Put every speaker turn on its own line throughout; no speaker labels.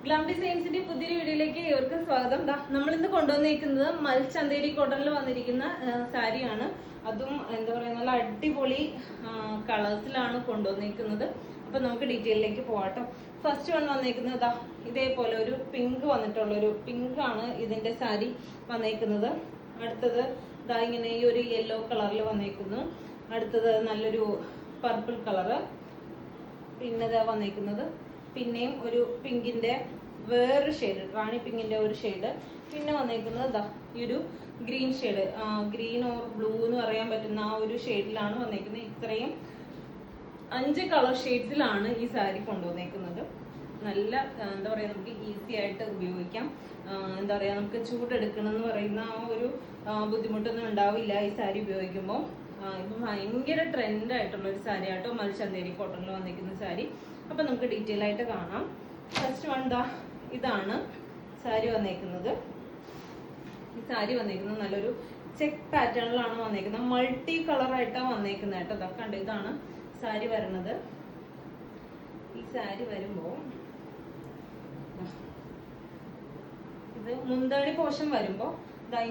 Glam ഡിസൈൻസിന്റെ പുതിയൊരു വീഡിയോയിലേക്ക് ഏവർക്കും സ്വാഗതം. നമ്മൾ ഇന്ന് കൊണ്ടുവന്നിരിക്കുന്നത് മൽചന്തേരി കോട്ടണിൽ വന്നിരിക്കുന്ന സാരിയാണ്. അതും എന്താ പറയാ, നല്ല അടിപൊളി കളേഴ്സിലാണ് കൊണ്ടുവന്നിരിക്കുന്നത്. അപ്പൊ നമുക്ക് ഡീറ്റെയിലേക്ക് പോവാട്ടോ. ഫസ്റ്റ് വൺ വന്നിരിക്കുന്നത് ഇതേപോലെ ഒരു പിങ്ക് വന്നിട്ടുള്ള ഒരു പിങ്ക് ആണ് ഇതിന്റെ സാരി വന്നിരിക്കുന്നത്. അടുത്തത് ഇങ്ങനെ ഈ ഒരു യെല്ലോ കളറിൽ വന്നിരിക്കുന്നു. അടുത്തത് നല്ലൊരു പർപ്പിൾ കളറ്. പിന്നെ വന്നിരിക്കുന്നത് പിന്നെയും ഒരു പിങ്കിന്റെ വേറൊരു ഷെയ്ഡ്, റാണി പിങ്കിന്റെ ഒരു ഷെയ്ഡ്. പിന്നെ വന്നിരിക്കുന്നത് ഈ ഒരു green shade, green or blue എന്ന് പറയാൻ പറ്റുന്ന ആ ഒരു ഷെയ്ഡിലാണ് വന്നിരിക്കുന്നത്. ഇത്രയും 5 കളർ ഷെയ്ഡ്സിലാണ് ഈ സാരി കൊണ്ടുവന്നേക്കുന്നത്. നല്ല എന്താ പറയാ, നമുക്ക് ഈസി ആയിട്ട് ഉപയോഗിക്കാം. എന്താ പറയാ, നമുക്ക് ചൂടെടുക്കണം എന്ന് പറയുന്ന ആ ഒരു ബുദ്ധിമുട്ടൊന്നും ഉണ്ടാവില്ല ഈ സാരി ഉപയോഗിക്കുമ്പോൾ. ഇപ്പൊ ഭയങ്കര ട്രെൻഡ് ആയിട്ടുള്ള ഒരു സാരി ആട്ടോ മൽചന്തേരി കോട്ടണിൽ വന്നിരിക്കുന്ന സാരി. അപ്പൊ നമുക്ക് ഡീറ്റെയിൽ ആയിട്ട് കാണാം. ഫസ്റ്റ് വൺ ഇതാണ് സാരി വന്നേക്കുന്നത്. ഈ സാരി വന്നേക്കുന്നത് നല്ലൊരു ചെക്ക് പാറ്റേണിലാണ് വന്നേക്കുന്നത്. മൾട്ടി കളർ ആയിട്ടാണ് വന്നേക്കുന്നത് കേട്ടോ. ഇതൊക്കെ ഉണ്ട്. ഇതാണ് സാരി വരണത്. ഈ സാരി വരുമ്പോ ഇത് മുന്താണി പോർഷൻ വരുമ്പോ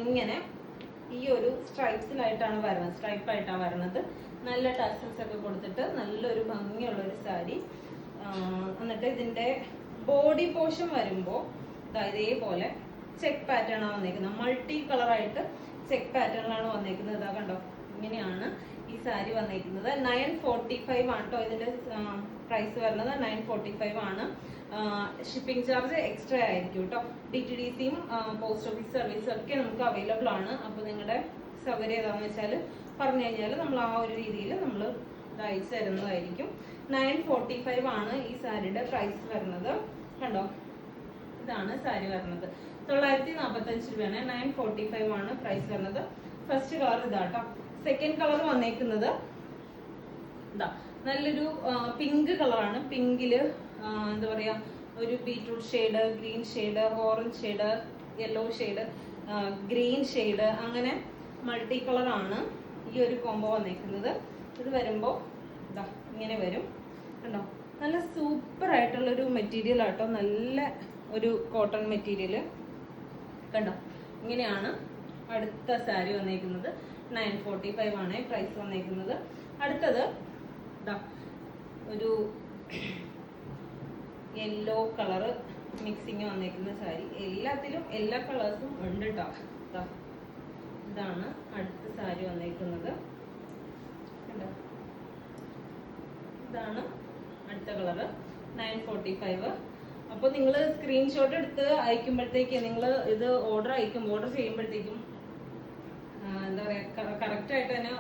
ഇങ്ങനെ ഈ ഒരു സ്ട്രൈപ്സിലായിട്ടാണ് വരുന്നത്, സ്ട്രൈപ്പ് ആയിട്ടാണ് വരുന്നത്. നല്ല ടസൽസ് ഒക്കെ കൊടുത്തിട്ട് നല്ലൊരു ഭംഗിയുള്ള ഒരു സാരി. എന്നിട്ട് ഇതിന്റെ ബോഡി പോർഷൻ വരുമ്പോ ഇതേപോലെ ചെക്ക് പാറ്റേൺ ആണ് വന്നേക്കുന്നത്. മൾട്ടി കളർ ആയിട്ട് ചെക്ക് പാറ്റേണിലാണ് വന്നേക്കുന്നത്. ഇതാ കണ്ടോ, ഇങ്ങനെയാണ് ഈ സാരി വന്നേക്കുന്നത്. 945 ആണ് കേട്ടോ ഇതിന്റെ പ്രൈസ് വരുന്നത്. 945 ആണ്. ഷിപ്പിംഗ് ചാർജ് എക്സ്ട്രാ ആയിരിക്കും കേട്ടോ. DTDCയും പോസ്റ്റ് ഓഫീസ് സർവീസും ഒക്കെ നമുക്ക് അവൈലബിൾ ആണ്. അപ്പൊ നിങ്ങളുടെ സൗകര്യം ഏതാണെന്ന് വെച്ചാൽ പറഞ്ഞു കഴിഞ്ഞാൽ നമ്മൾ ആ ഒരു രീതിയിൽ നമ്മൾ അയച്ചു തരുന്നതായിരിക്കും. 945 ആണ് ഈ സാരിയുടെ പ്രൈസ് വരുന്നത്. കണ്ടോ, ഇതാണ് സാരി വരുന്നത്. 945 രൂപയാണ്. 945 ആണ് പ്രൈസ് വരുന്നത്. ഫസ്റ്റ് കളർ ഇതാട്ടോ. സെക്കൻഡ് കളർ വന്നേക്കുന്നത് നല്ലൊരു പിങ്ക് കളറാണ്. പിങ്കില് എന്താ പറയാ, ഒരു beetroot shade, green shade, orange shade, yellow shade, green shade, അങ്ങനെ മൾട്ടി കളർ ആണ് ഈ ഒരു കോംബോ വന്നേക്കുന്നത്. ഇത് വരുമ്പോ ഇങ്ങനെ വരും. കണ്ടോ, നല്ല സൂപ്പർ ആയിട്ടുള്ളൊരു മെറ്റീരിയൽ ആട്ടോ. നല്ല ഒരു കോട്ടൺ മെറ്റീരിയൽ. കണ്ടോ, ഇങ്ങനെയാണ് അടുത്ത സാരി വന്നേക്കുന്നത്. 945 ആണ് പ്രൈസ് വന്നേക്കുന്നത്. അടുത്തത് ഒരു യെല്ലോ കളറ് മിക്സിങ് വന്നേക്കുന്ന സാരി. എല്ലാത്തിലും എല്ലാ കളേഴ്സും ഉണ്ട് കേട്ടോ. ഇതാണ് അടുത്ത സാരി വന്നേക്കുന്നത്. കണ്ടോ, ഇതാണ് അടുത്ത കളറ്. 945. അപ്പോൾ നിങ്ങൾ സ്ക്രീൻഷോട്ട് എടുത്ത് അയക്കുമ്പോഴത്തേക്ക്, നിങ്ങൾ ഇത് ഓർഡർ ചെയ്യുമ്പോഴത്തേക്കും എന്താ പറയാ, കറക്റ്റ് ആയിട്ട് തന്നെ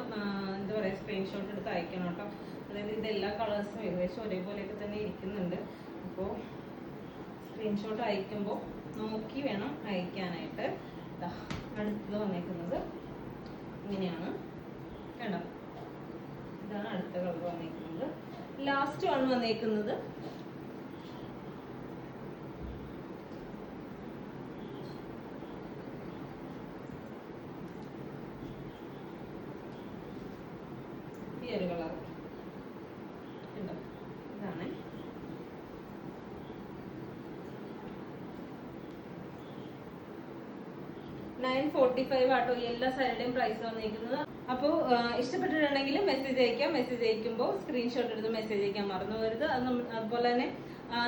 എന്താ പറയാ, സ്ക്രീൻഷോട്ട് എടുത്ത് അയക്കണം കേട്ടോ. അതായത് ഇത് എല്ലാ കളേഴ്സും ഏകദേശം ഒരേപോലെയൊക്കെ തന്നെ ഇരിക്കുന്നുണ്ട്. അപ്പോൾ സ്ക്രീൻഷോട്ട് അയക്കുമ്പോൾ നോക്കി വേണം അയക്കാനായിട്ട്. അടുത്തത് വന്നേക്കുന്നത് ഇങ്ങനെയാണ്. കണ്ടോ, ഇതാണ് അടുത്ത കളർ വന്നേക്കുന്നത്. ലാസ്റ്റ് വൺ വന്നേക്കുന്നത് ഈ ഒരു കളർ. ഇതാണ് 945 ആട്ടോ എല്ലാ സാരിയുടെയും പ്രൈസ് വന്നിരിക്കുന്നത്. അപ്പോൾ ഇഷ്ടപ്പെട്ടിട്ടുണ്ടെങ്കിൽ മെസ്സേജ് അയക്കാം. മെസ്സേജ് അയക്കുമ്പോൾ സ്ക്രീൻഷോട്ട് എടുത്ത് മെസ്സേജ് അയക്കാൻ മറന്നു പോകരുത്. അതുപോലെ തന്നെ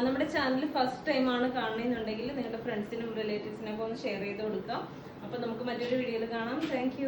നമ്മുടെ ചാനൽ ഫസ്റ്റ് ടൈം ആണ് കാണുന്നുണ്ടെങ്കിൽ നിങ്ങളുടെ ഫ്രണ്ട്സിനും റിലേറ്റീവ്സിനൊക്കെ ഒന്ന് ഷെയർ ചെയ്ത് കൊടുക്കാം. അപ്പോൾ നമുക്ക് മറ്റൊരു വീഡിയോയിൽ കാണാം. താങ്ക്